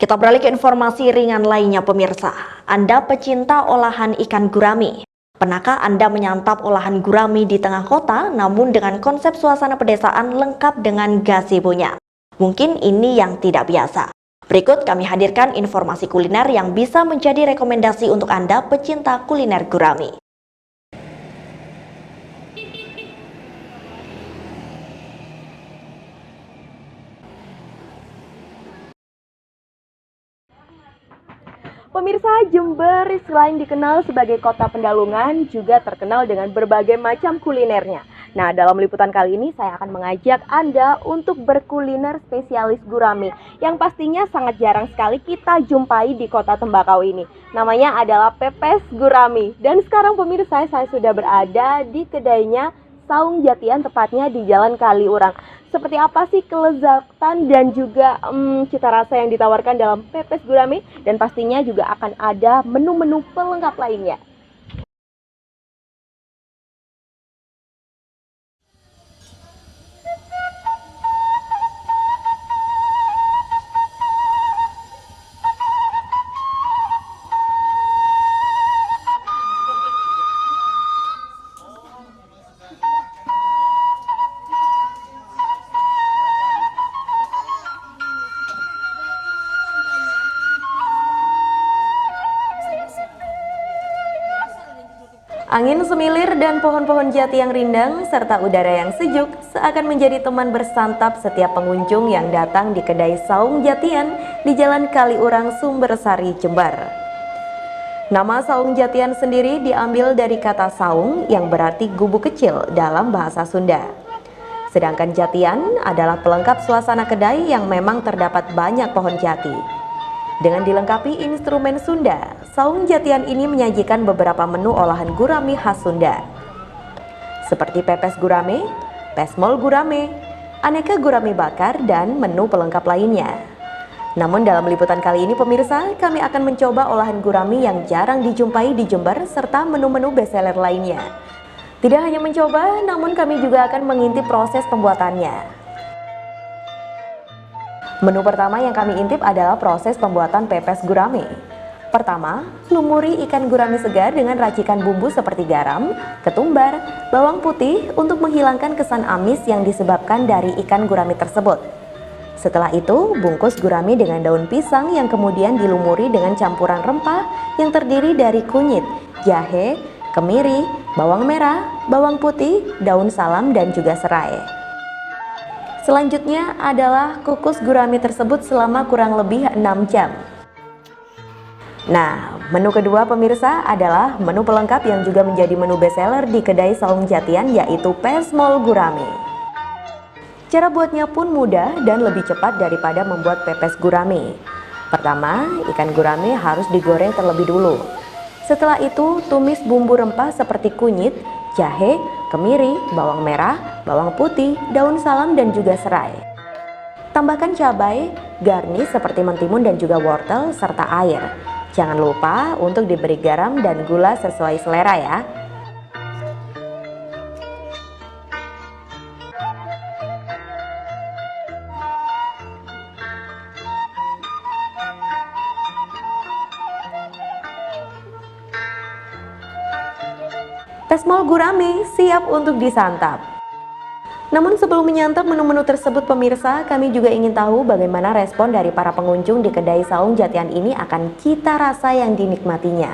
Kita beralih ke informasi ringan lainnya pemirsa. Anda pecinta olahan ikan gurami. Pernahkah Anda menyantap olahan gurami di tengah kota namun dengan konsep suasana pedesaan lengkap dengan gazebo-nya? Mungkin ini yang tidak biasa. Berikut kami hadirkan informasi kuliner yang bisa menjadi rekomendasi untuk Anda pecinta kuliner gurami. Pemirsa, Jember selain dikenal sebagai kota pendalungan, juga terkenal dengan berbagai macam kulinernya. Nah, dalam liputan kali ini saya akan mengajak Anda untuk berkuliner spesialis gurame yang pastinya sangat jarang sekali kita jumpai di kota tembakau ini. Namanya adalah pepes gurame. Dan sekarang pemirsa, saya sudah berada di kedainya Saung Jatian, tepatnya di Jalan Kaliurang. Seperti apa sih kelezatan dan juga cita rasa yang ditawarkan dalam pepes gurame, dan pastinya juga akan ada menu-menu pelengkap lainnya. Angin semilir dan pohon-pohon jati yang rindang serta udara yang sejuk seakan menjadi teman bersantap setiap pengunjung yang datang di kedai Saung Jatian di Jalan Kaliurang, Sumbersari, Jember. Nama Saung Jatian sendiri diambil dari kata saung yang berarti gubuk kecil dalam bahasa Sunda. Sedangkan jatian adalah pelengkap suasana kedai yang memang terdapat banyak pohon jati. Dengan dilengkapi instrumen Sunda, Saung Jatian ini menyajikan beberapa menu olahan gurame khas Sunda. Seperti pepes gurame, pesmol gurame, aneka gurame bakar, dan menu pelengkap lainnya. Namun dalam liputan kali ini pemirsa, kami akan mencoba olahan gurame yang jarang dijumpai di Jember serta menu-menu bestseller lainnya. Tidak hanya mencoba, namun kami juga akan mengintip proses pembuatannya. Menu pertama yang kami intip adalah proses pembuatan pepes gurame. Pertama, lumuri ikan gurame segar dengan racikan bumbu seperti garam, ketumbar, bawang putih untuk menghilangkan kesan amis yang disebabkan dari ikan gurame tersebut. Setelah itu, bungkus gurame dengan daun pisang yang kemudian dilumuri dengan campuran rempah yang terdiri dari kunyit, jahe, kemiri, bawang merah, bawang putih, daun salam, dan juga serai. Selanjutnya adalah kukus gurame tersebut selama kurang lebih 6 jam. Nah, menu kedua pemirsa adalah menu pelengkap yang juga menjadi menu bestseller di kedai Saung Jatian, yaitu pesmol gurame. Cara buatnya pun mudah dan lebih cepat daripada membuat pepes gurame. Pertama, ikan gurame harus digoreng terlebih dulu. Setelah itu, tumis bumbu rempah seperti kunyit, jahe, kemiri, bawang merah, bawang putih, daun salam, dan juga serai. Tambahkan cabai, garnish seperti mentimun dan juga wortel, serta air. Jangan lupa untuk diberi garam dan gula sesuai selera ya. Pesmol gurame siap untuk disantap. Namun sebelum menyantap menu-menu tersebut pemirsa, kami juga ingin tahu bagaimana respon dari para pengunjung di kedai Saung Jatian ini akan cita rasa yang dinikmatinya.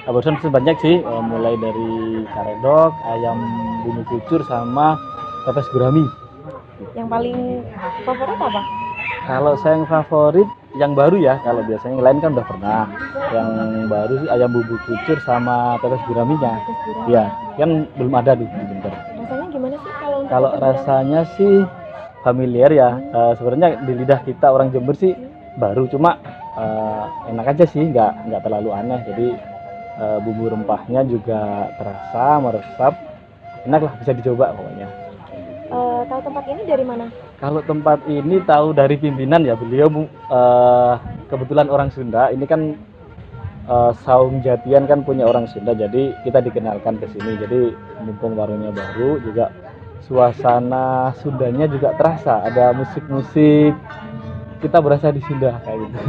Barusan banyak sih, mulai dari karedok, ayam bumbu kucur, sama pepes gurami. Yang paling favorit apa? Kalau saya yang favorit yang baru ya, kalau biasanya yang lain kan udah pernah. Yang baru sih ayam bumbu kucur sama pepes guraminya. Ya, kan belum ada di Jember. Rasanya gimana sih kalau Kalau rasanya sih familiar ya. Sebenarnya di lidah kita orang Jember sih baru, cuma enak aja sih, nggak terlalu aneh. Jadi bumbu rempahnya juga terasa meresap, enak lah, bisa dicoba pokoknya. tahu tempat ini dari mana? Kalau tempat ini tahu dari pimpinan ya, beliau kebetulan orang Sunda. Ini kan Saung Jatian kan punya orang Sunda, jadi kita dikenalkan ke sini. Jadi mumpung warungnya baru, juga suasana Sundanya juga terasa. Ada musik-musik kita berasa disindah kayak gitu.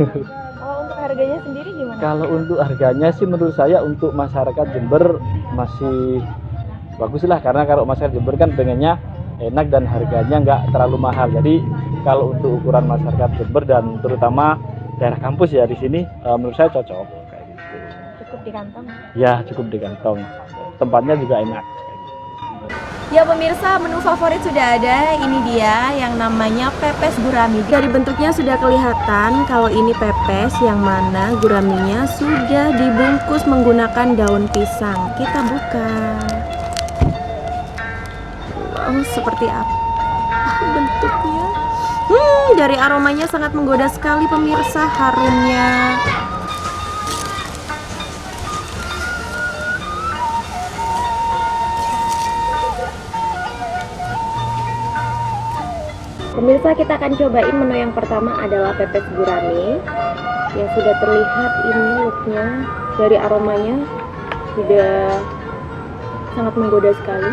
Kalau untuk harganya sendiri gimana? Kalau untuk harganya sih menurut saya untuk masyarakat Jember masih bagus lah, karena kalau masyarakat Jember kan pengennya enak dan harganya nggak terlalu mahal. Jadi kalau untuk ukuran masyarakat Jember dan terutama daerah kampus ya di sini menurut saya cocok kayak gitu. Cukup di kantong. Ya cukup di kantong. Tempatnya juga enak. Ya pemirsa, menu favorit sudah ada. Ini dia yang namanya pepes gurami. Dari bentuknya sudah kelihatan kalau ini pepes, yang mana guraminya sudah dibungkus menggunakan daun pisang. Kita buka. Wow, seperti apa bentuknya? Dari aromanya sangat menggoda sekali pemirsa, harumnya. Pemirsa, kita akan cobain menu yang pertama adalah pepes gurami yang sudah terlihat ini looknya, dari aromanya sudah sangat menggoda sekali.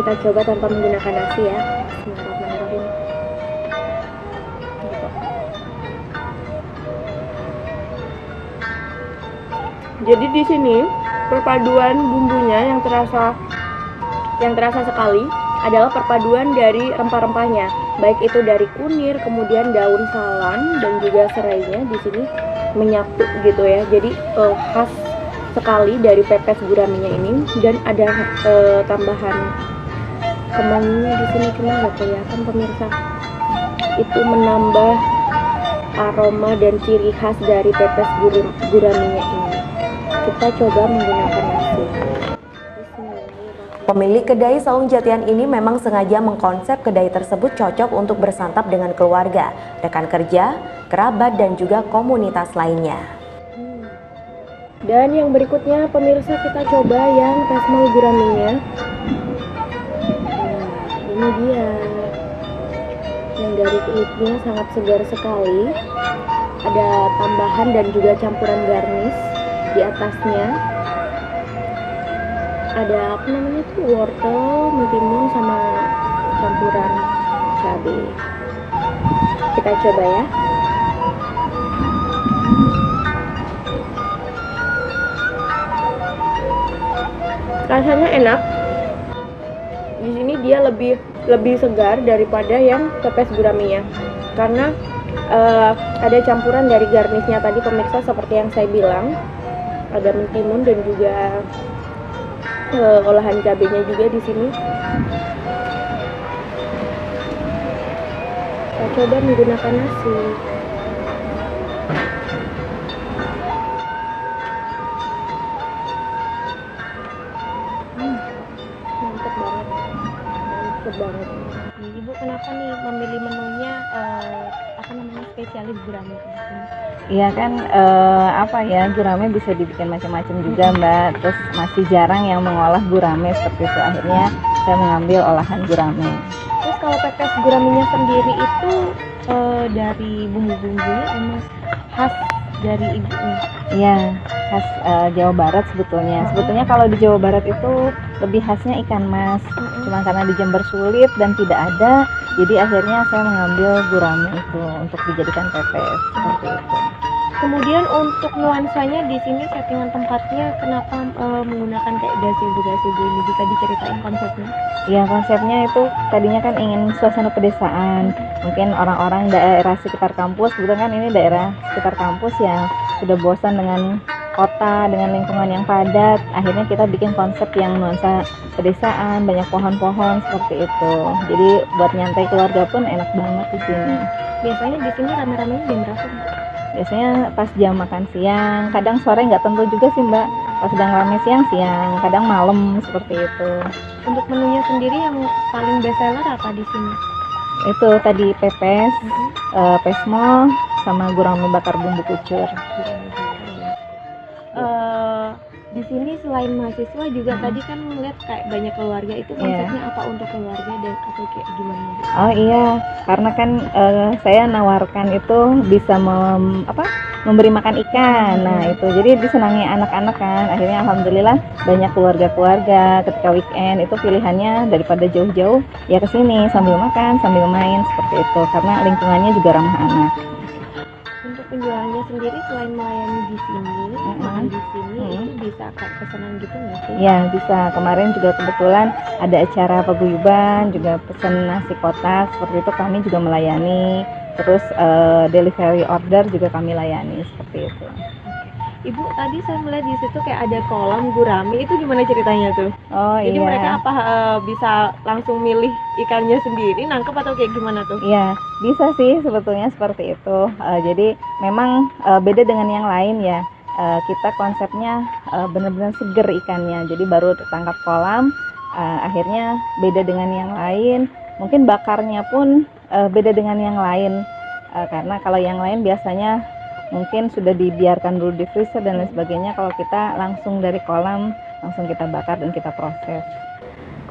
Kita coba tanpa menggunakan nasi ya. Bismillahirrahmanirrahim. Jadi di sini perpaduan bumbunya yang terasa sekali adalah perpaduan dari rempah-rempahnya, baik itu dari kunir, kemudian daun salam dan juga serainya di sini menyatu gitu ya. Jadi khas sekali dari pepes guraminya ini, dan ada tambahan kemanginya di sini, cuma nggak kelihatan pemirsa. Itu menambah aroma dan ciri khas dari pepes guraminya ini. Kita coba menggunakan nasi. Pemilik kedai Saung Jatian ini memang sengaja mengkonsep kedai tersebut cocok untuk bersantap dengan keluarga, rekan kerja, kerabat, dan juga komunitas lainnya. Dan yang berikutnya pemirsa, kita coba yang pesmol guraminya. Ini dia. Yang dari kulitnya sangat segar sekali. Ada tambahan dan juga campuran garnish di atasnya. Ada apa namanya tuh, wortel, mentimun, sama campuran cabai. Kita coba ya. Rasanya enak. Di sini dia lebih segar daripada yang pepes guraminya, karena ada campuran dari garnisnya tadi pemirsa, seperti yang saya bilang. Ada mentimun dan juga olahan cabenya juga di sini. Kita coba menggunakan nasi. Mantap banget, mantap banget. Ibu kenapa nih memilih menunya spesialis gurame? Iya kan, gurame bisa dibikin macam-macam juga Mbak. Terus masih jarang yang mengolah gurame seperti itu. Akhirnya saya mengambil olahan gurame. Terus kalau pepes guraminya sendiri itu dari bumbu-bumbunya emang khas dari ibunya? Iya, khas Jawa Barat sebetulnya. Sebetulnya kalau di Jawa Barat itu lebih khasnya ikan mas. Cuma karena di Jember sulit dan tidak ada, jadi akhirnya saya mengambil gurame itu untuk dijadikan pepes seperti itu. Kemudian untuk nuansanya di sini settingan tempatnya kenapa menggunakan kayak gazebo ini, bisa diceritain konsepnya? Ya, konsepnya itu tadinya kan ingin suasana pedesaan. Mungkin orang-orang daerah sekitar kampus, kebetulan kan ini daerah sekitar kampus yang sudah bosan dengan kota, dengan lingkungan yang padat. Akhirnya kita bikin konsep yang nuansa pedesaan, banyak pohon-pohon seperti itu. Jadi buat nyantai keluarga pun enak banget di sini. Biasanya di sini rame-ramenya jam berapa, Mbak? Biasanya pas jam makan siang, kadang sore nggak tentu juga sih Mbak. Pas sedang rame siang, kadang malam seperti itu. Untuk menunya sendiri yang paling best seller apa di sini? Itu tadi pepes, pesmol, sama gurame bakar bumbu kucur. Di sini selain mahasiswa juga tadi kan melihat kayak banyak keluarga, itu konsepnya apa untuk keluarga dan atau kayak gimana? Oh iya, karena kan saya nawarkan itu bisa memberi makan ikan. Nah itu jadi disenangi anak-anak kan. Akhirnya alhamdulillah banyak keluarga-keluarga ketika weekend itu pilihannya daripada jauh-jauh ya ke sini sambil makan sambil main seperti itu karena lingkungannya juga ramah anak. Untuk penjualannya sendiri selain melayani di sini, makan di sini itu bisa kayak pesanan gitu nggak sih? Ya bisa, kemarin juga kebetulan ada acara paguyuban, juga pesan nasi kotak, seperti itu kami juga melayani. Terus delivery order juga kami layani, seperti itu. Ibu, tadi saya melihat di situ kayak ada kolam gurami, itu gimana ceritanya tuh? Oh Jadi iya. mereka apa bisa langsung milih ikannya sendiri, nangkep atau kayak gimana tuh? Iya, bisa sih sebetulnya seperti itu. Jadi memang beda dengan yang lain ya. Kita konsepnya benar-benar seger ikannya. Jadi baru tertangkap kolam, akhirnya beda dengan yang lain. Mungkin bakarnya pun beda dengan yang lain. Karena kalau yang lain biasanya mungkin sudah dibiarkan dulu di freezer dan lain sebagainya. Kalau kita langsung dari kolam, langsung kita bakar dan kita proses.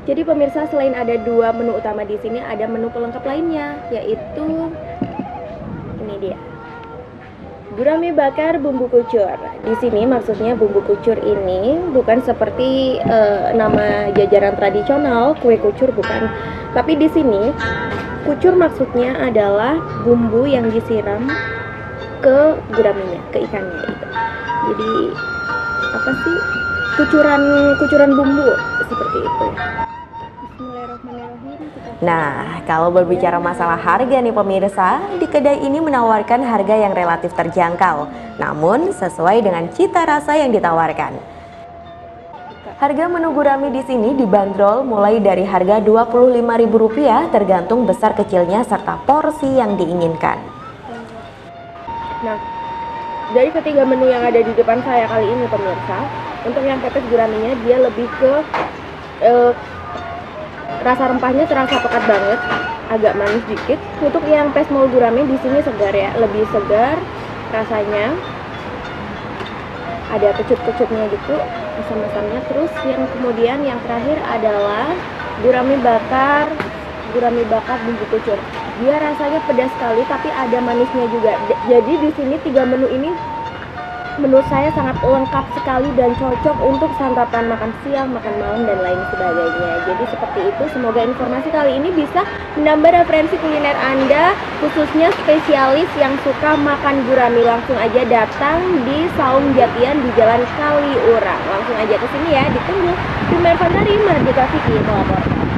Jadi pemirsa, selain ada 2 menu utama di sini, ada menu pelengkap lainnya, yaitu ini dia. Gurame bakar bumbu kucur. Di sini maksudnya bumbu kucur ini bukan seperti nama jajaran tradisional kue kucur, bukan. Tapi di sini kucur maksudnya adalah bumbu yang disiram ke guramenya, ke ikannya itu. Jadi apa sih? Kucuran bumbu seperti itu. Bismillahirrahmanirrahim. Nah, kalau berbicara masalah harga nih pemirsa, di kedai ini menawarkan harga yang relatif terjangkau, namun sesuai dengan cita rasa yang ditawarkan. Harga menu gurami di sini dibanderol mulai dari harga Rp25.000 tergantung besar kecilnya serta porsi yang diinginkan. Nah, dari ketiga menu yang ada di depan saya kali ini pemirsa, untuk yang pepes guraminya dia lebih ke rasa rempahnya terasa pekat banget, agak manis dikit. Untuk yang pesmol gurami di sini segar ya, lebih segar rasanya. Ada kecut-kecutnya gitu, asam-asamnya. Terus yang kemudian yang terakhir adalah gurami bakar bumbu kucur. Dia rasanya pedas sekali tapi ada manisnya juga. Jadi di sini 3 menu ini menurut saya sangat lengkap sekali dan cocok untuk santapan makan siang, makan malam, dan lain sebagainya. Jadi seperti itu, semoga informasi kali ini bisa menambah referensi kuliner Anda, khususnya spesialis yang suka makan gurami. Langsung aja datang di Saung Jatian di Jalan Kaliurang. Langsung aja ke sini ya, ditunggu. Primer Fantari, Mardika Vicky melaporkan.